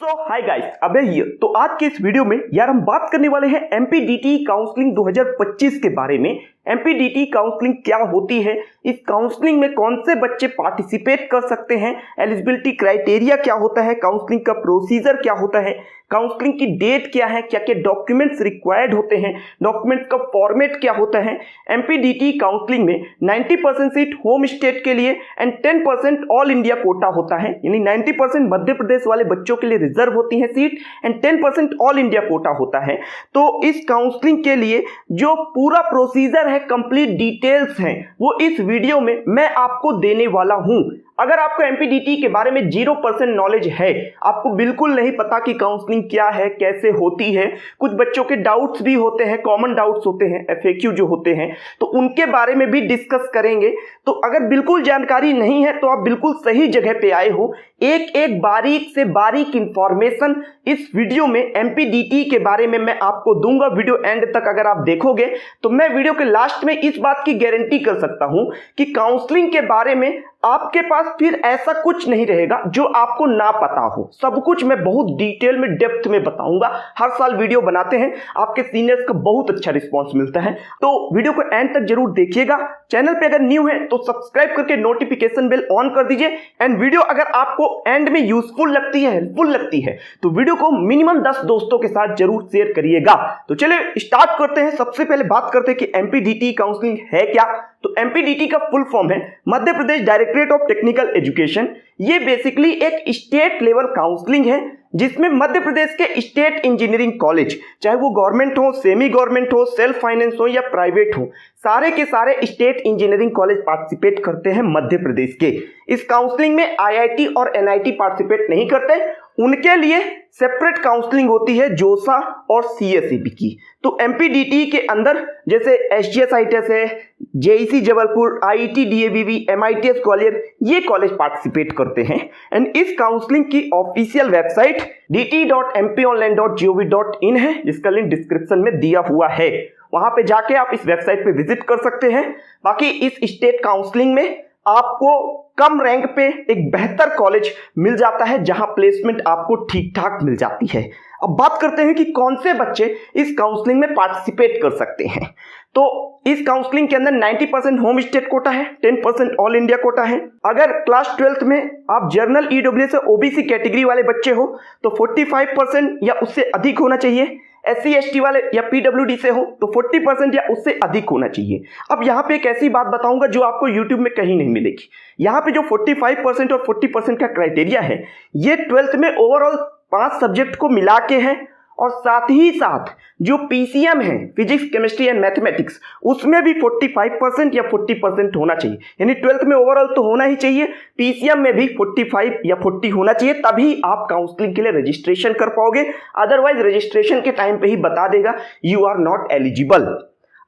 Hi guys, अबे ये तो आज के इस वीडियो में यार हम बात करने वाले हैं एमपीडीटी काउंसलिंग 2025 के बारे में। एमपीडीटी काउंसलिंग क्या होती है, इस काउंसलिंग में कौन से बच्चे पार्टिसिपेट कर सकते हैं, एलिजिबिलिटी क्राइटेरिया क्या होता है, काउंसलिंग का प्रोसीजर क्या होता है, काउंसलिंग की डेट क्या है, क्या क्या डॉक्यूमेंट्स रिक्वायर्ड होते हैं, डॉक्यूमेंट्स का फॉर्मेट क्या होता है। एमपीडीटी काउंसलिंग में 90% सीट होम स्टेट के लिए एंड 10% ऑल इंडिया कोटा होता है, यानी 90% मध्य प्रदेश वाले बच्चों के लिए रिजर्व होती है seat and 10% all India quota होता है। तो इस काउंसलिंग के लिए जो पूरा प्रोसीजर है, कंप्लीट डिटेल्स हैं, वो इस वीडियो में मैं आपको देने वाला हूं। अगर आपको एमपीडीटी के बारे में 0% नॉलेज है, आपको बिल्कुल नहीं पता कि काउंसलिंग क्या है, कैसे होती है, कुछ बच्चों के डाउट्स भी होते हैं, कॉमन डाउट्स होते हैं, एफएक्यू जो होते हैं, तो उनके बारे में भी डिस्कस करेंगे। तो अगर बिल्कुल जानकारी नहीं है तो आप बिल्कुल सही जगह पे आए हो। एक एक बारीक से बारीक इंफॉर्मेशन इस वीडियो में एमपीडीटी के बारे में मैं आपको दूंगा। वीडियो एंड तक अगर आप देखोगे तो मैं वीडियो के लास्ट में इस बात की गारंटी कर सकता हूं कि काउंसलिंग के बारे में आपके पास फिर ऐसा कुछ नहीं रहेगा जो आपको ना पता हो। सब कुछ मैं बहुत डिटेल में, डेप्थ में बताऊंगा। हर साल वीडियो बनाते हैं, आपके सीनियर्स का बहुत अच्छा रिस्पांस मिलता है, तो वीडियो को एंड तक जरूर देखिएगा। चैनल पे अगर न्यू है तो सब्सक्राइब करके नोटिफिकेशन बेल ऑन कर दीजिए। एंड वीडियो अगर आपको एंड में यूजफुल लगती है, हेल्पफुल लगती है, तो वीडियो को मिनिमम 10 दोस्तों के साथ जरूर शेयर करिएगा। तो चलिए स्टार्ट करते हैं। सबसे पहले बात करते हैं कि एमपीडीटी काउंसलिंग है क्या। तो एमपीडीटी का फुल फॉर्म है Madhya Pradesh directorate of technical education. ये बेसिकली एक स्टेट लेवल काउंसलिंग है जिसमें मध्य प्रदेश के स्टेट इंजीनियरिंग कॉलेज, चाहे वो गवर्नमेंट हो, सेमी गवर्नमेंट हो, सेल्फ फाइनेंस हो या प्राइवेट हो, सारे के सारे स्टेट इंजीनियरिंग कॉलेज पार्टिसिपेट करते हैं मध्य प्रदेश के। इस काउंसलिंग में आईआईटी और एनआईटी पार्टिसिपेट नहीं करते, उनके लिए सेपरेट काउंसलिंग होती है जोसा और सीएसईबी की। तो एमपीडीटी के अंदर जैसे एसजीएस आईटीएस है, JEC Jabalpur, IIT DAVV, MITS Gwalior, ये कॉलेज पार्टिसिपेट करते हैं। एंड इस काउंसलिंग की ऑफिशियल वेबसाइट dt.mpionline.gov.in है, जिसका लिंक डिस्क्रिप्शन में दिया हुआ है। वहां पे जाके आप इस वेबसाइट पे विजिट कर सकते हैं। बाकी इस स्टेट काउंसलिंग में आपको कम रैंक पे एक बेहतर कॉलेज मिल जाता है जहां प्लेसमेंट आपको ठीक ठाक मिल जाती है। अब बात करते हैं कि कौन से बच्चे इस काउंसलिंग में पार्टिसिपेट कर सकते हैं। तो इस काउंसलिंग के अंदर 90% होम स्टेट कोटा है, 10% ऑल इंडिया कोटा है। अगर क्लास 12th में आप जर्नल ईडब्ल्यूएस से ओबीसी कैटेगरी वाले बच्चे हो तो 45% या उससे अधिक होना चाहिए। एससी एसटी वाले या पीडब्ल्यूडी से हो तो 40% या उससे अधिक होना चाहिए। अब यहाँ पे एक ऐसी बात बताऊंगा जो आपको यूट्यूब में कहीं नहीं मिलेगी। यहाँ पे जो 45% और 40% का क्राइटेरिया है, ये 12th में ओवरऑल 5 सब्जेक्ट को मिला के है, और साथ ही साथ जो पीसीएम है, फिजिक्स केमिस्ट्री एंड मैथमेटिक्स, उसमें भी 45% या 40% होना चाहिए। यानी 12th में ओवरऑल तो होना ही चाहिए, पीसीएम में भी 45 या 40 होना चाहिए, तभी आप काउंसलिंग के लिए रजिस्ट्रेशन कर पाओगे। अदरवाइज रजिस्ट्रेशन के टाइम पे ही बता देगा यू आर नॉट एलिजिबल।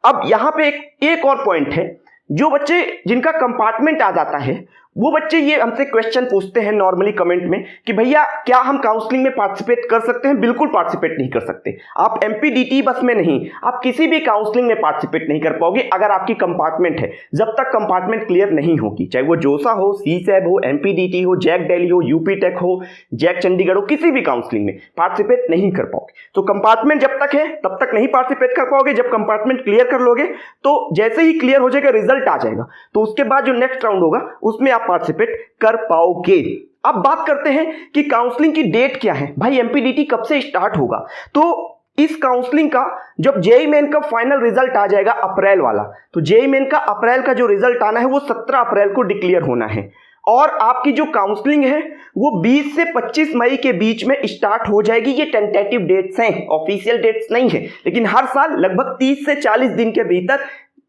अब यहाँ पे एक और पॉइंट है, जो बच्चे जिनका कंपार्टमेंट आ जाता है वो बच्चे ये हमसे क्वेश्चन पूछते हैं नॉर्मली कमेंट में कि भैया क्या हम काउंसलिंग में पार्टिसिपेट कर सकते हैं। बिल्कुल पार्टिसिपेट नहीं कर सकते आप। एमपीडीटी बस में नहीं, आप किसी भी काउंसलिंग में पार्टिसिपेट नहीं कर पाओगे अगर आपकी कंपार्टमेंट है। जब तक कंपार्टमेंट क्लियर नहीं होगी, चाहे वो जोसा हो, सीसैब हो, एमपीडीटी हो, जैक दिल्ली हो, यूपी टेक हो, जैक चंडीगढ़ हो, किसी भी काउंसलिंग में पार्टिसिपेट नहीं कर पाओगे। तो कंपार्टमेंट जब तक है तब तक नहीं पार्टिसिपेट कर पाओगे। जब कंपार्टमेंट क्लियर कर लोगे तो जैसे ही क्लियर हो जाएगा, रिजल्ट आ जाएगा, तो उसके बाद जो नेक्स्ट राउंड होगा उसमें आप पार्टिसिपेट कर पाओगे। अब बात करते हैं कि काउंसलिंग की डेट क्या है। भाई एमपीडीटी कब से स्टार्ट होगा? तो इस काउंसलिंग का जब जेईई मेन का फाइनल रिजल्ट आ जाएगा अप्रैल वाला, तो जेईई मेन का अप्रैल का जो रिजल्ट आना है वो 17 अप्रैल को डिक्लेयर होना है। और आपकी जो काउंसलिंग है वो 20 से 25 मई के बीच में स्टार्ट हो जाएगी। ये टेंटेटिव डेट्स हैं, ऑफिशियल डेट्स नहीं है, लेकिन हर साल लगभग 30 से 40 दिन के भीतर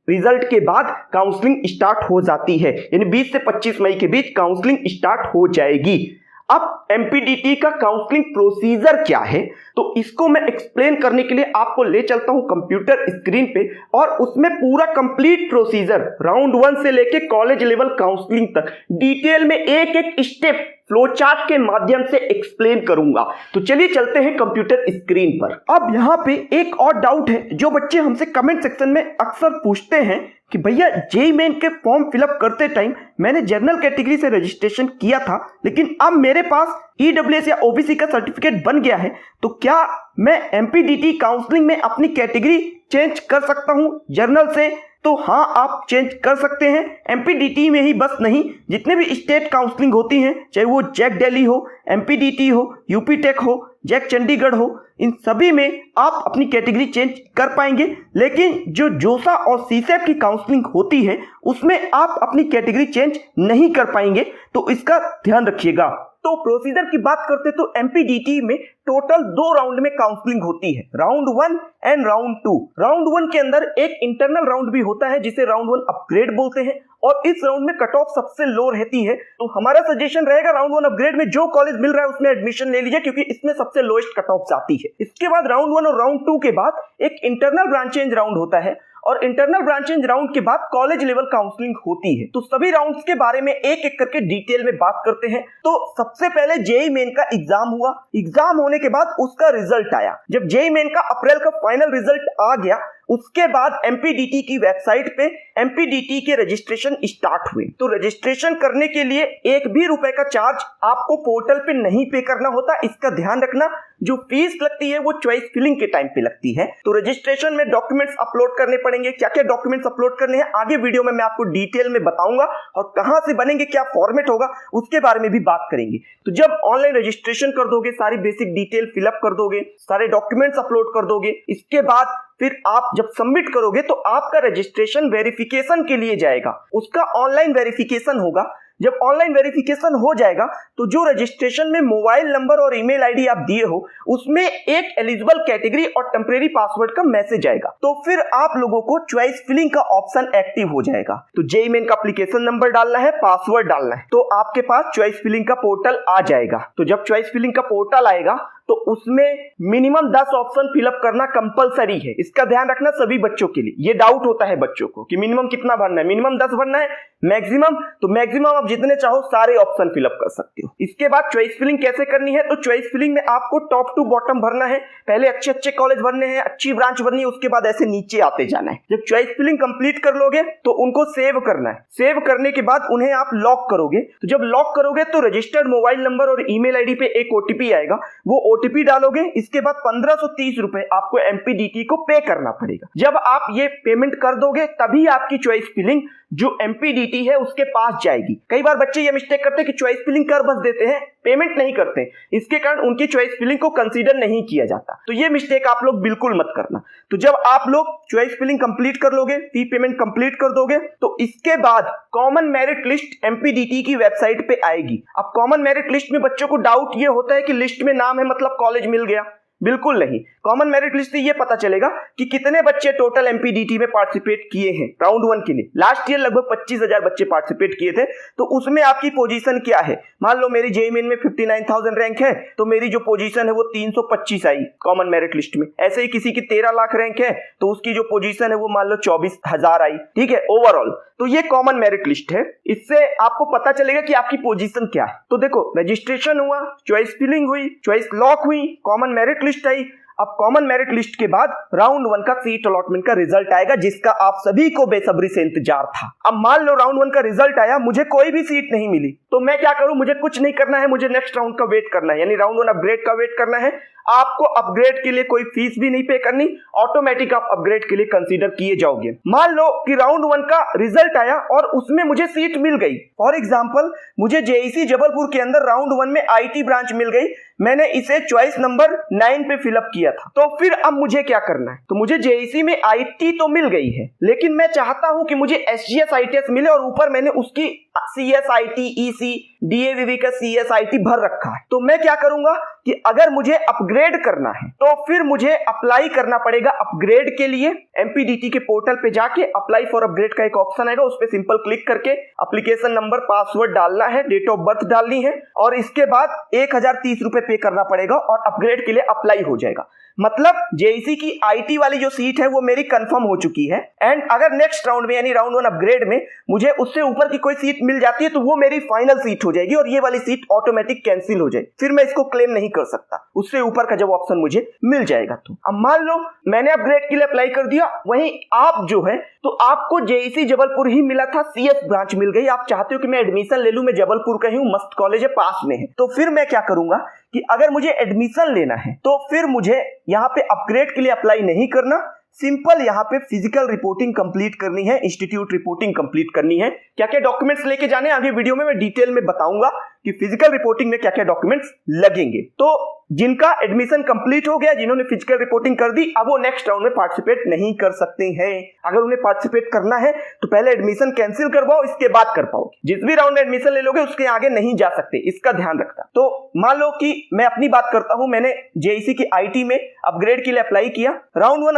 रिजल्ट के बाद काउंसलिंग स्टार्ट हो जाती है। यानी 20 से 25 मई के बीच काउंसलिंग स्टार्ट हो जाएगी। अब एमपीडीटी का काउंसलिंग प्रोसीजर क्या है, तो इसको मैं एक्सप्लेन करने के लिए आपको ले चलता हूं कंप्यूटर स्क्रीन पे, और उसमें पूरा कंप्लीट प्रोसीजर राउंड 1 से लेके कॉलेज लेवल काउंसलिंग तक डिटेल में एक एक स्टेप फ्लो चार्ट के माध्यम से एक्सप्लेन करूंगा। तो चलिए चलते हैं कंप्यूटर स्क्रीन पर। अब यहाँ पे एक और डाउट है जो बच्चे हमसे कमेंट सेक्शन में अक्सर पूछते हैं कि भैया जेईई मेन के फॉर्म फिलअप करते टाइम मैंने जनरल कैटेगरी से रजिस्ट्रेशन किया था, लेकिन अब मेरे पास ईडब्ल्यूएस या ओबीसी का सर्टिफिकेट बन गया है, तो क्या मैं एमपीडीटी काउंसलिंग में अपनी कैटेगरी चेंज कर सकता हूं जनरल से? तो हाँ, आप चेंज कर सकते हैं। एमपीडीटी में ही बस नहीं, जितने भी स्टेट काउंसलिंग होती हैं, चाहे वो जैक दिल्ली हो, एमपीडीटी हो, यूपी टेक हो, जैक चंडीगढ़ हो, इन सभी में आप अपनी कैटेगरी चेंज कर पाएंगे। लेकिन जो जोसा और सीसैट की काउंसलिंग होती है उसमें आप अपनी कैटेगरी चेंज नहीं कर पाएंगे, तो इसका ध्यान रखिएगा। तो प्रोसीजर की बात करते तो एमपीडीटी में टोटल 2 राउंड में काउंसलिंग होती है, राउंड 1 एंड राउंड 2। राउंड 1 के अंदर एक इंटरनल राउंड भी होता है जिसे राउंड 1 अपग्रेड बोलते हैं, और इस राउंड में कट ऑफ सबसे लो रहती है। तो हमारा सजेशन रहेगा राउंड 1 अपग्रेड में जो कॉलेज मिल रहा है उसमें एडमिशन ले लीजिए, क्योंकि इसमें सबसे लोएस्ट कट ऑफ आती है। इसके बाद राउंड 1 और राउंड 2 के बाद एक इंटरनल ब्रांच चेंज राउंड होता है, और इंटरनल ब्रांच चेंज राउंड के बाद कॉलेज लेवल काउंसलिंग होती है। तो सभी राउंड्स के बारे में एक एक करके डिटेल में बात करते हैं। तो सबसे पहले जेईई मेन का एग्जाम हुआ। एग्जाम होने के बाद उसका रिजल्ट आया। जब जेईई मेन का अप्रैल का फाइनल रिजल्ट आ गया, उसके बाद एमपीडीटी की वेबसाइट पे एमपीडीटी के रजिस्ट्रेशन स्टार्ट हुए। तो रजिस्ट्रेशन करने के लिए एक भी रुपए का चार्ज आपको पोर्टल पे नहीं पे करना होता, इसका ध्यान रखना। जो फीस लगती है वो चॉइस फिलिंग के टाइम पे लगती है। तो रजिस्ट्रेशन में डॉक्यूमेंट्स अपलोड करने पड़ेंगे। क्या क्या डॉक्यूमेंट्स अपलोड करने हैं आगे वीडियो में मैं आपको डिटेल में बताऊंगा, और कहां से बनेंगे, क्या फॉर्मेट होगा, उसके बारे में भी बात करेंगे। तो जब ऑनलाइन रजिस्ट्रेशन कर दोगे, सारी बेसिक डिटेल फिलअप कर दोगे, सारे डॉक्यूमेंट्स अपलोड कर दोगे, इसके बाद फिर आप जब सबमिट करोगे तो आपका रजिस्ट्रेशन वेरिफिकेशन के लिए जाएगा। उसका ऑनलाइन वेरिफिकेशन होगा। जब ऑनलाइन वेरिफिकेशन हो जाएगा तो जो रजिस्ट्रेशन में मोबाइल नंबर और ईमेल आईडी आप दिए हो उसमें एक एलिजिबल कैटेगरी और टेम्परेरी पासवर्ड का मैसेज आएगा। तो फिर आप लोगों को चॉइस फिलिंग का ऑप्शन एक्टिव हो जाएगा। तो जेईई मेन का एप्लीकेशन नंबर डालना है, पासवर्ड डालना है, तो आपके पास चॉइस फिलिंग का पोर्टल आ जाएगा। तो जब चॉइस फिलिंग का पोर्टल आएगा तो उसमें मिनिमम 10 ऑप्शन फिलअप करना कंपलसरी है। इसका ध्यान रखना सभी बच्चों के लिए। ये डाउट होता है बच्चों को कि मिनिमम कितना भरना है, मिनिमम 10 भरना है, मैक्सिमम, तो मैक्सिमम आप जितने चाहो सारे ऑप्शन फिलअप कर सकते हो। इसके बाद चॉइस फिलिंग कैसे करनी है, तो चॉइस फिलिंग में आपको टॉप टू बॉटम भरना है। पहले अच्छे अच्छे कॉलेज भरने हैं, अच्छी ब्रांच भरनी है, उसके बाद ऐसे नीचे आते जाना है। जब चॉइस फिलिंग कंप्लीट कर लोगे तो उनको सेव करना है। सेव करने के बाद उन्हें आप लॉक करोगे। तो जब लॉक करोगे तो रजिस्टर्ड मोबाइल नंबर और ईमेल आईडी पे एक ओटीपी आएगा, वो ओटीपी डालोगे। इसके बाद 1530 रुपए आपको एमपीडीटी को पे करना पड़ेगा। जब आप ये पेमेंट कर दोगे तभी आपकी चॉइस फिलिंग जो एमपीडीटी है उसके पास जाएगी। कई बार बच्चे ये मिस्टेक करते हैं कि चॉइस फिलिंग कर बस देते हैं, पेमेंट नहीं करते, इसके कारण उनकी चॉइस फिलिंग को कंसीडर नहीं किया जाता। तो ये मिस्टेक आप लोग बिल्कुल मत करना। तो जब आप लोग चॉइस फिलिंग कंप्लीट कर लोगे, फी पेमेंट कंप्लीट कर दोगे, तो इसके बाद कॉमन मेरिट लिस्ट एमपीडीटी की वेबसाइट पे आएगी। अब कॉमन मेरिट लिस्ट में बच्चों को डाउट ये होता है कि लिस्ट में नाम है मतलब कॉलेज मिल गया। बिल्कुल नहीं। कॉमन मेरिट लिस्ट से ये पता चलेगा कि कितने बच्चे टोटल एमपीडीटी में पार्टिसिपेट किए हैं राउंड 1 के लिए। लास्ट ईयर लगभग 25,000 बच्चे पार्टिसिपेट किए थे, तो उसमें आपकी पोजीशन क्या है। मान लो मेरी जेईई मेन में 59,000 रैंक है, तो मेरी जो पोजीशन है वो 325 आई कॉमन मेरिट लिस्ट में। ऐसे ही किसी की 13 लाख रैंक है तो उसकी जो पोजीशन है वो मान लो 24,000 आई। ठीक है, ओवरऑल। तो ये कॉमन मेरिट लिस्ट है, इससे आपको पता चलेगा कि आपकी पोजीशन क्या है। तो देखो, रजिस्ट्रेशन हुआ, चॉइस फिलिंग हुई, चॉइस लॉक हुई, कॉमन मेरिट लिस्ट आई। अब कॉमन मेरिट लिस्ट के बाद राउंड 1 का सीट अलॉटमेंट का रिजल्ट आएगा, जिसका आप सभी को बेसब्री से इंतजार था। अब मान लो राउंड 1 का रिजल्ट आया, मुझे कोई भी सीट नहीं मिली, तो मैं क्या करूं, मुझे कुछ नहीं करना है, मुझे नेक्स्ट राउंड का वेट करना है, यानी राउंड 1 अपग्रेड का वेट करना है। आपको अपग्रेड के लिए कोई फीस भी नहीं पे करनी, ऑटोमेटिक आप अपग्रेड के लिए कंसीडर किए जाओगे। मान लो कि राउंड 1 का रिजल्ट आया और उसमें मुझे सीट मिल गई। फॉर एग्जांपल, मुझे जेईसी जबलपुर के अंदर राउंड 1 में आईटी ब्रांच मिल गई, मैंने इसे चॉइस नंबर 9 पे फिलअप किया था। तो फिर अब मुझे क्या करना है, तो मुझे जेईसी में आईटी तो मिल गई है, लेकिन मैं चाहता हूं कि मुझे एसजीएस आईटीएस मिले और ऊपर मैंने उसकी सीएसआईटी ईसी डीएवीवी का सीएसआईटी भर रखा है। तो मैं क्या करूंगा, कि अगर मुझे अपग्रेड करना है तो फिर मुझे अप्लाई करना पड़ेगा अपग्रेड के लिए। एमपीडीटी के पोर्टल पे जाके अप्लाई फॉर अपग्रेड का एक ऑप्शन आएगा, उस पर सिंपल क्लिक करके एप्लीकेशन नंबर, पासवर्ड डालना है, डेट ऑफ बर्थ डालनी है और इसके बाद 1030 रुपए पे करना पड़ेगा और अपग्रेड के लिए अप्लाई हो जाएगा। मतलब जेईसी की आईटी वाली जो सीट है वो मेरी कंफर्म हो चुकी है। एंड अगर नेक्स्ट राउंड में यानी राउंड 1 अपग्रेड में मुझे उससे ऊपर की कोई सीट मिल जाती है तो वो मेरी फाइनल सीट हो जाएगी और ये वाली सीट ऑटोमेटिक कैंसिल हो जाएगी, फिर मैं इसको क्लेम नहीं कर सकता, उससे ऊपर का जब ऑप्शन मुझे मिल जाएगा। तो अब मान लो मैंने अपग्रेड के लिए अप्लाई कर दिया, वहीं आप जो है तो आपको जेईसी जबलपुर ही मिला था, सीएस ब्रांच मिल गई, आप चाहते हो कि मैं एडमिशन ले लूं, मैं जबलपुर का ही हूं, मस्त कॉलेज है, पास में है, तो फिर मैं क्या करूंगा कि अगर मुझे एडमिशन लेना है तो फिर मुझे यहाँ पे अपग्रेड के लिए अप्लाई नहीं करना, सिंपल यहाँ पे फिजिकल रिपोर्टिंग कंप्लीट करनी है, इंस्टीट्यूट रिपोर्टिंग कंप्लीट करनी है। क्या क्या डॉक्यूमेंट्स लेके जाने आगे वीडियो में मैं डिटेल में बताऊंगा कि फिजिकल रिपोर्टिंग में क्या क्या डॉक्यूमेंट्स लगेंगे। तो जिनका एडमिशन कंप्लीट हो गया, जिन्होंने फिजिकल रिपोर्टिंग कर दी, अब वो नेक्स्ट राउंड में पार्टिसिपेट नहीं कर सकते हैं। अगर उन्हें पार्टिसिपेट करना है तो पहले एडमिशन कैंसिल करवाओ, इसके बाद कर पाओगे। जिस भी राउंड में एडमिशन ले लोगे उसके आगे नहीं जा सकते, इसका ध्यान रखना। तो मान लो कि मैं अपनी बात करता हूं, मैंने जेईसी की आईटी में अपग्रेड के लिए अप्लाई किया, राउंड 1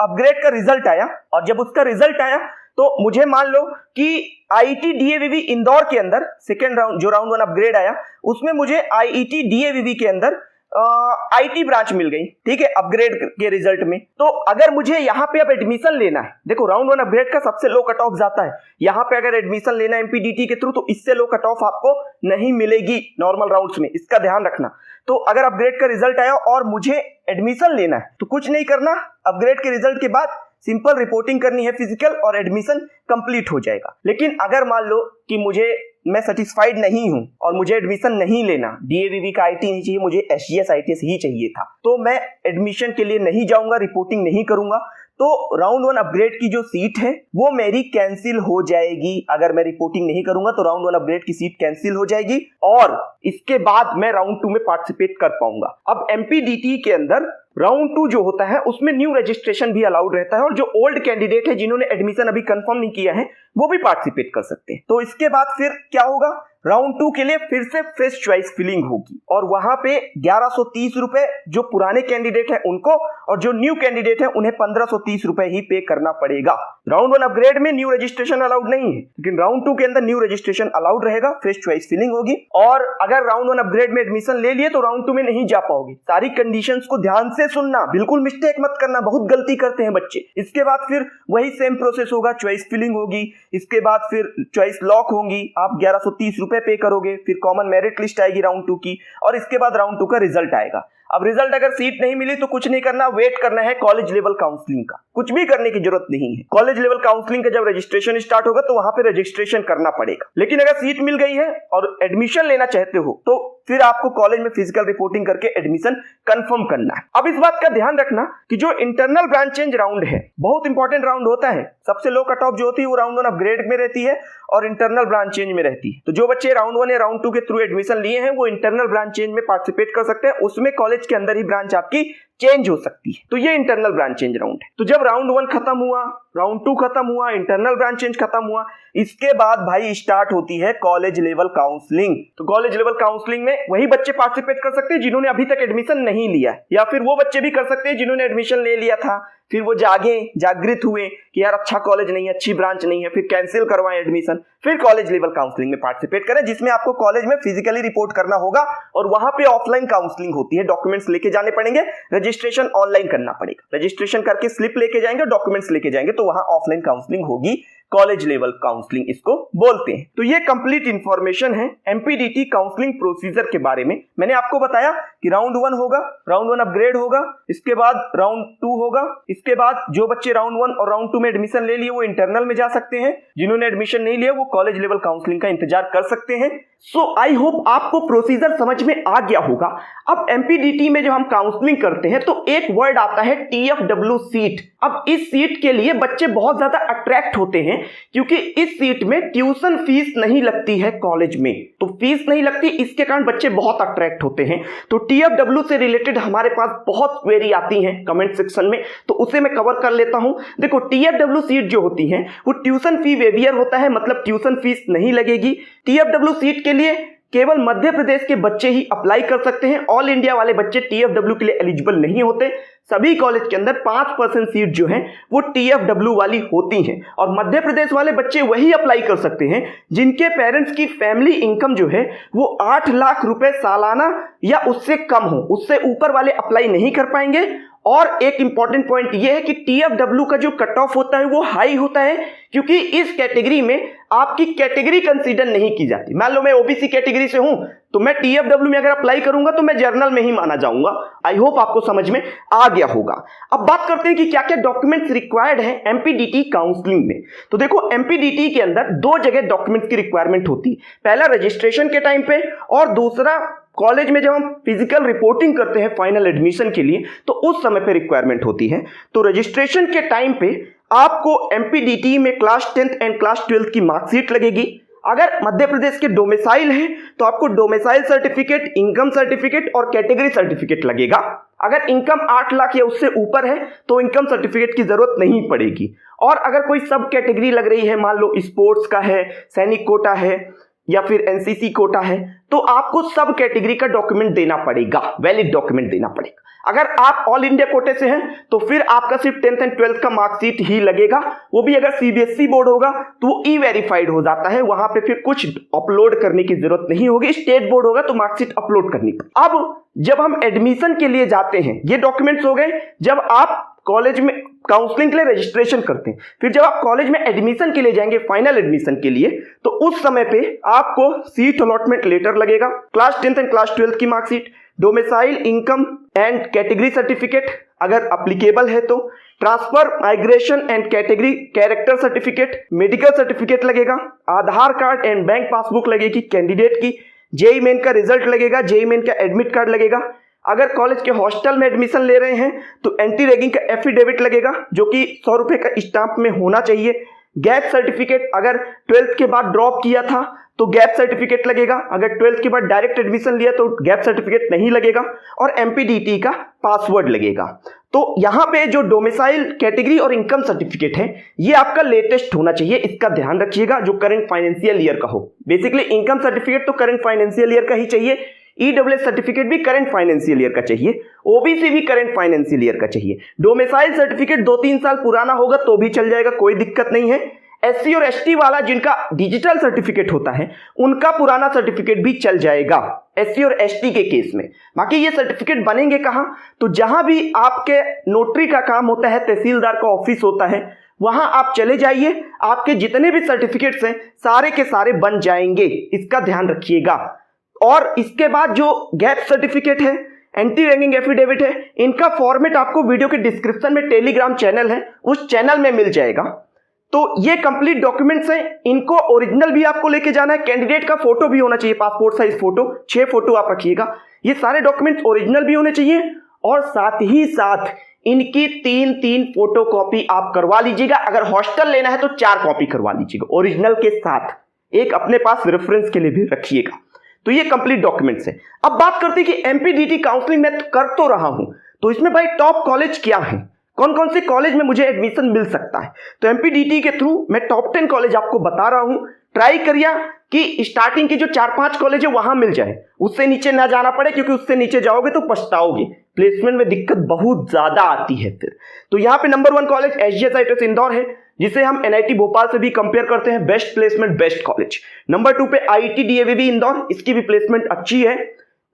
अपग्रेड का रिजल्ट आया और जब उसका रिजल्ट आया तो मुझे मान लो कि आईटी डीएवीवी इंदौर के अंदर सेकेंड राउंड जो राउंड 1 अपग्रेड आया उसमें मुझे आईटी डीएवीवी के अंदर आईटी ब्रांच मिल गई, ठीक है, अपग्रेड के रिजल्ट में। तो अगर मुझे यहाँ पे अब एडमिशन लेना है, देखो राउंड 1 अपग्रेड का सबसे लो कट ऑफ जाता है, यहाँ पे अगर एडमिशन लेना है एमपीडीटी के थ्रू तो इससे लो कट ऑफ आपको नहीं मिलेगी नॉर्मल राउंड्स में, इसका ध्यान रखना। तो अगर अपग्रेड का रिजल्ट आया और मुझे एडमिशन लेना है तो कुछ नहीं करना, अपग्रेड के रिजल्ट के बाद सिंपल रिपोर्टिंग करनी है फिजिकल और एडमिशन कंप्लीट हो जाएगा। लेकिन अगर मान लो कि मैं सेटिस्फाइड नहीं हूं और मुझे एडमिशन नहीं लेना, डीएवीवी का आईटी नहीं चाहिए, मुझे एसजीएस आईटीएस ही चाहिए था, तो मैं एडमिशन के लिए नहीं जाऊंगा, रिपोर्टिंग नहीं करूंगा, तो राउंड 1 अपग्रेड की जो सीट है वो मेरी कैंसिल हो जाएगी। अगर मैं रिपोर्टिंग नहीं करूंगा तो राउंड 1 अपग्रेड की सीट कैंसिल हो जाएगी और इसके बाद मैं राउंड 2 में पार्टिसिपेट कर पाऊंगा। अब एमपीडीटी के अंदर राउंड 2 जो होता है उसमें न्यू रजिस्ट्रेशन भी अलाउड रहता है और जो ओल्ड कैंडिडेट है जिन्होंने एडमिशन अभी कंफर्म नहीं किया है वो भी पार्टिसिपेट कर सकते हैं। तो इसके बाद फिर क्या होगा, राउंड 2 के लिए फिर से फ्रेश चॉइस फिलिंग होगी और वहां पे 1130 रुपए जो पुराने कैंडिडेट है उनको और जो न्यू कैंडिडेट है उन्हें 1530 रुपए ही पे करना पड़ेगा। राउंड 1 अपग्रेड में न्यू रजिस्ट्रेशन अलाउड नहीं है, लेकिन राउंड 2 के अंदर न्यू रजिस्ट्रेशन अलाउड रहेगा, फ्रेश चॉइस फिलिंग होगी। और अगर राउंड 1 अपग्रेड में एडमिशन ले लिए तो राउंड 2 में नहीं जा पाओगे। सारी कंडीशंस को ध्यान से सुनना, बिल्कुल मिस्टेक मत करना, बहुत गलती करते हैं बच्चे। इसके बाद फिर वही सेम प्रोसेस होगा, चॉइस फिलिंग होगी, इसके बाद फिर चॉइस लॉक होंगी, आप 1130 रुपए पे करोगे, फिर कॉमन मेरिट लिस्ट आएगी राउंड 2 की और इसके बाद राउंड 2 का रिजल्ट आएगा। अब रिजल्ट अगर सीट नहीं मिली तो कुछ नहीं करना, वेट करना है कॉलेज लेवल काउंसलिंग का, कुछ भी करने की जरूरत नहीं है। कॉलेज लेवल काउंसलिंग का जब रजिस्ट्रेशन स्टार्ट होगा तो वहां पे रजिस्ट्रेशन करना पड़ेगा। लेकिन अगर सीट मिल गई है और एडमिशन लेना चाहते हो तो फिर आपको कॉलेज में फिजिकल रिपोर्टिंग करके एडमिशन कंफर्म करना है। अब इस बात का ध्यान रखना कि जो इंटरनल ब्रांच चेंज राउंड है बहुत इंपॉर्टेंट राउंड होता है, सबसे लो कट ऑफ जो होती है वो राउंड 1 अपग्रेड में रहती है और इंटरनल ब्रांच चेंज में रहती है। तो जो बच्चे राउंड 1 या राउंड 2 के थ्रू एडमिशन लिए हैं वो इंटरनल ब्रांच चेंज में पार्टिसिपेट कर सकते हैं, उसमें कॉलेज के अंदर ही ब्रांच आपकी चेंज हो सकती है। तो ये इंटरनल ब्रांच चेंज राउंड है। तो जब राउंड 1 खत्म हुआ, राउंड 2 खत्म हुआ, इंटरनल ब्रांच चेंज खत्म हुआ, इसके बाद भाई स्टार्ट होती है कॉलेज लेवल काउंसलिंग। तो कॉलेज लेवल काउंसलिंग में वही बच्चे पार्टिसिपेट कर सकते हैं जिन्होंने अभी तक एडमिशन नहीं लिया है, या फिर वो बच्चे भी कर सकते हैं जिन्होंने एडमिशन ले लिया था, फिर वो जागृत हुए कि यार अच्छा कॉलेज नहीं है, अच्छी ब्रांच नहीं है, फिर कैंसिल करवाएं एडमिशन, फिर कॉलेज लेवल काउंसलिंग में पार्टिसिपेट करें, जिसमें आपको कॉलेज में फिजिकली रिपोर्ट करना होगा और वहां पे ऑफलाइन काउंसलिंग होती है, डॉक्यूमेंट्स लेके जाने पड़ेंगे, रजिस्ट्रेशन ऑनलाइन करना पड़ेगा, रजिस्ट्रेशन करके स्लिप लेके जाएंगे, डॉक्यूमेंट्स लेके जाएंगे, तो वहां ऑफलाइन काउंसलिंग होगी, कॉलेज लेवल काउंसलिंग इसको बोलते हैं। तो ये कंप्लीट इंफॉर्मेशन है एमपीडीटी काउंसलिंग प्रोसीजर के बारे में। मैंने आपको बताया कि राउंड 1 होगा, राउंड 1 अपग्रेड होगा, इसके बाद राउंड 2 होगा, इसके बाद जो बच्चे राउंड 1 और राउंड 2 में एडमिशन ले लिए वो इंटरनल में जा सकते हैं, जिन्होंने एडमिशन नहीं लिया वो कॉलेज लेवल काउंसलिंग का इंतजार कर सकते हैं। सो आई होप आपको प्रोसीजर समझ में आ गया होगा। अब एमपीडीटी में जब हम काउंसलिंग करते हैं तो एक वर्ड आता है टीएफडब्ल्यू सीट। अब इस सीट के लिए बच्चे बहुत ज्यादा अट्रैक्ट होते हैं क्योंकि इस सीट में ट्यूशन फीस नहीं लगती है कॉलेज में, तो फीस नहीं लगती, इसके कारण बच्चे बहुत अट्रैक्ट होते हैं। तो टीएफडब्ल्यू से रिलेटेड हमारे पास बहुत क्वेरी आती हैं कमेंट सेक्शन में, तो उसे मैं कवर कर लेता हूं। देखो टीएफडब्ल्यू सीट जो होती है वो ट्यूशन फी वेवियर होता है, मतलब ट्यूशन फीस नहीं लगेगी। टीएफडब्ल्यू सीट के लिए केवल मध्य प्रदेश के बच्चे ही अप्लाई कर सकते हैं। ऑल इंडिया वाले बच्चे TFW के लिए एलिजिबल नहीं होते। सभी कॉलेज के अंदर 5% सीट जो है वो TFW वाली होती हैं और मध्य प्रदेश वाले बच्चे वही अप्लाई कर सकते हैं जिनके पेरेंट्स की फैमिली इनकम जो है वो 8 लाख रुपए सालाना या उससे कम हो। उससे ऊपर वाले अप्लाई नहीं कर पाएंगे। और एक इंपॉर्टेंट पॉइंट यह है कि TFW का जो कट ऑफ होता है वो हाई होता है क्योंकि इस कैटेगरी में आपकी कैटेगरी कंसीडर नहीं की जाती। मान लो मैं ओबीसी कैटेगरी से हूं तो मैं TFW में अगर अप्लाई करूंगा तो मैं जर्नल में ही माना जाऊंगा। आई होप आपको समझ में आ गया होगा। अब बात करते हैं कि क्या क्या डॉक्यूमेंट्स रिक्वायर्ड है एमपीडीटी काउंसलिंग में। तो देखो एमपीडीटी के अंदर 2 जगह डॉक्यूमेंट्स की रिक्वायरमेंट होती है। पहला रजिस्ट्रेशन के टाइम पे और दूसरा कॉलेज में जब हम फिजिकल रिपोर्टिंग करते हैं फाइनल एडमिशन के लिए तो उस समय पे रिक्वायरमेंट होती है। तो रजिस्ट्रेशन के टाइम पे आपको एमपीडीटी में class 10th and class 12th की मार्कशीट लगेगी। अगर मध्य प्रदेश के डोमिसाइल है तो आपको डोमिसाइल सर्टिफिकेट, इनकम सर्टिफिकेट और कैटेगरी सर्टिफिकेट लगेगा। अगर इनकम 8 लाख या उससे ऊपर है तो इनकम सर्टिफिकेट की जरूरत नहीं पड़ेगी। और अगर कोई सब कैटेगरी लग रही है, मान लो स्पोर्ट्स का है, सैनिक कोटा है या फिर एनसीसी कोटा है, तो आपको सब कैटेगरी का डॉक्यूमेंट देना पड़ेगा, वैलिड डॉक्यूमेंट देना पड़ेगा। अगर आप ऑल इंडिया कोटे से हैं तो फिर आपका सिर्फ 10th एंड 12th का मार्कशीट ही लगेगा। वो भी अगर सीबीएसई बोर्ड होगा तो वो ई वेरीफाइड हो जाता है, वहां पे फिर कुछ अपलोड करने की जरूरत नहीं होगी। स्टेट बोर्ड होगा तो मार्कशीट अपलोड करनी। अब जब हम एडमिशन के लिए जाते हैं, ये डॉक्यूमेंट्स हो गए जब आप कॉलेज में काउंसलिंग के लिए रजिस्ट्रेशन करते हैं। फिर जब आप कॉलेज में एडमिशन के लिए जाएंगे फाइनल एडमिशन के लिए तो उस समय पे आपको सीट अलॉटमेंट लेटर लगेगा, class 10th and class 12th की marksheet, domicile, income and category certificate अगर अप्लीकेबल है तो, transfer, migration and category character certificate, medical certificate लगेगा, आधार कार्ड एंड बैंक पासबुक लगेगी कैंडिडेट की, जेईई मेन का रिजल्ट लगेगा, जेईई मेन का एडमिट कार्ड लगेगा। अगर कॉलेज के हॉस्टल में एडमिशन ले रहे हैं तो एंटी रैगिंग का एफिडेविट लगेगा जो कि 100 रुपए का स्टाम्प में होना चाहिए। गैप सर्टिफिकेट, अगर 12th के बाद ड्रॉप किया था तो गैप सर्टिफिकेट लगेगा। अगर 12th के बाद डायरेक्ट एडमिशन लिया तो गैप सर्टिफिकेट नहीं लगेगा। और एमपीडीटी का पासवर्ड लगेगा। तो यहां पे जो डोमिसाइल, कैटेगरी और इनकम सर्टिफिकेट है ये आपका लेटेस्ट होना चाहिए, इसका ध्यान रखिएगा, जो करंट फाइनेंशियल ईयर का हो। बेसिकली इनकम सर्टिफिकेट तो करंट फाइनेंशियल ईयर का ही चाहिए, ईडब्ल्यूएस सर्टिफिकेट भी करंट फाइनेंशियल ईयर का चाहिए, ओबीसी भी करंट फाइनेंशियल ईयर का चाहिए। डोमिसाइल सर्टिफिकेट 2-3 साल पुराना होगा तो भी चल जाएगा, कोई दिक्कत नहीं है। एससी और एसटी वाला जिनका डिजिटल सर्टिफिकेट होता है उनका पुराना सर्टिफिकेट भी चल जाएगा एससी और एसटी के केस में। बाकी ये सर्टिफिकेट बनेंगे कहां? तो जहां भी आपके नोटरी का काम होता है, तहसीलदार का ऑफिस होता है, वहां आप चले जाइए, आपके जितने भी सर्टिफिकेट्स हैं सारे के सारे बन जाएंगे, इसका ध्यान रखिएगा। और इसके बाद जो गैप सर्टिफिकेट है, एंटी रैगिंग एफिडेविट है, इनका फॉर्मेट आपको वीडियो के डिस्क्रिप्शन में टेलीग्राम चैनल है उस चैनल में मिल जाएगा। तो ये कंप्लीट डॉक्यूमेंट्स हैं, इनको ओरिजिनल भी आपको लेके जाना है, कैंडिडेट का फोटो भी होना चाहिए, पासपोर्ट साइज फोटो, 6 फोटो आप रखिएगा। ये सारे डॉक्यूमेंट्स ओरिजिनल भी होने चाहिए और साथ ही साथ इनकी 3-3 फोटो कॉपी आप करवा लीजिएगा। अगर हॉस्टल लेना है तो 4 कॉपी करवा लीजिएगा ओरिजिनल के साथ, एक अपने पास रेफरेंस के लिए भी रखिएगा। तो ये कंप्लीट डॉक्यूमेंट्स है। अब बात करते हैं कि एमपीडीटी काउंसलिंग मैं कर तो रहा हूं, तो इसमें भाई टॉप कॉलेज क्या है, कौन कौन से कॉलेज में मुझे एडमिशन मिल सकता है। तो एमपीडीटी के थ्रू मैं टॉप 10 कॉलेज आपको बता रहा हूं। ट्राई करिए कि स्टार्टिंग की जो 4-5 कॉलेज है वहां मिल जाए, उससे नीचे ना जाना पड़े, क्योंकि उससे नीचे जाओगे तो पछताओगे, प्लेसमेंट में दिक्कत बहुत ज्यादा आती है फिर। तो यहाँ पे number 1 college SGS ITS Indore है, जिसे हम एनआईटी भोपाल से भी कंपेयर करते हैं, best placement, best college. Number 2 पे आईटी डीएवीवी इंदौर, इसकी भी प्लेसमेंट अच्छी है।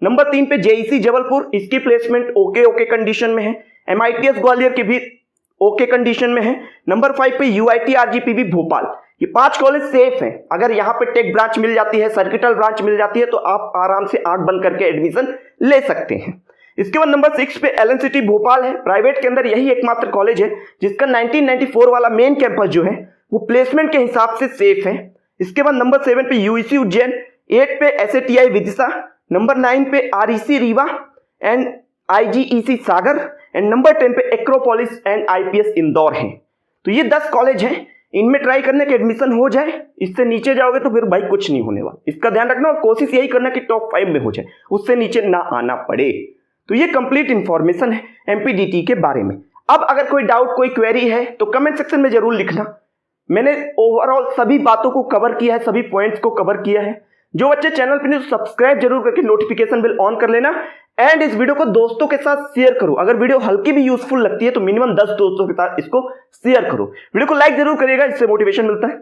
नंबर 3 पे जेईसी जबलपुर, इसकी प्लेसमेंट ओके कंडीशन में है। एमआईटीएस ग्वालियर की भी ओके कंडीशन में है। नंबर 5 पे यूआईटी आरजीपीवी भोपाल। ये 5 कॉलेज सेफ हैं। अगर यहाँ पे टेक ब्रांच मिल जाती है, सर्किटल ब्रांच मिल जाती है, तो आप आराम से आंख बंद करके एडमिशन ले सकते हैं। इसके बाद नंबर 6 पे एलन सिटी भोपाल है, प्राइवेट के अंदर यही एकमात्र कॉलेज है जिसका 1994 वाला मेन कैंपस जो है वो प्लेसमेंट के हिसाब से सेफ है। इसके बाद नंबर 7 पे यूईसी उज्जैन, 8 पे एसएटीआई विदिशा, नंबर 9 पे REC Rewa and IGEC Sagar and number 10 पे एक्रोपोलिस एंड आईपीएस इंदौर है। तो ये 10 कॉलेज हैं, इनमें ट्राई करने के एडमिशन हो जाए। इससे नीचे जाओगे तो फिर भाई कुछ नहीं होने वाला, इसका ध्यान रखना और कोशिश यही करना कि टॉप 5 में हो जाए, उससे नीचे ना आना पड़े। तो ये कंप्लीट इंफॉर्मेशन है एमपीडीटी के बारे में। अब अगर कोई डाउट, कोई क्वेरी है तो कमेंट सेक्शन में जरूर लिखना। मैंने ओवरऑल सभी बातों को कवर किया है, सभी पॉइंट्स को कवर किया है। जो बच्चे चैनल पे नहीं तो सब्सक्राइब जरूर करके नोटिफिकेशन बिल ऑन कर लेना एंड इस वीडियो को दोस्तों के साथ शेयर करो। अगर वीडियो हल्की भी यूजफुल लगती है तो मिनिमम 10 दोस्तों के साथ इसको शेयर करो। वीडियो को लाइक जरूर करिएगा, इससे मोटिवेशन मिलता है।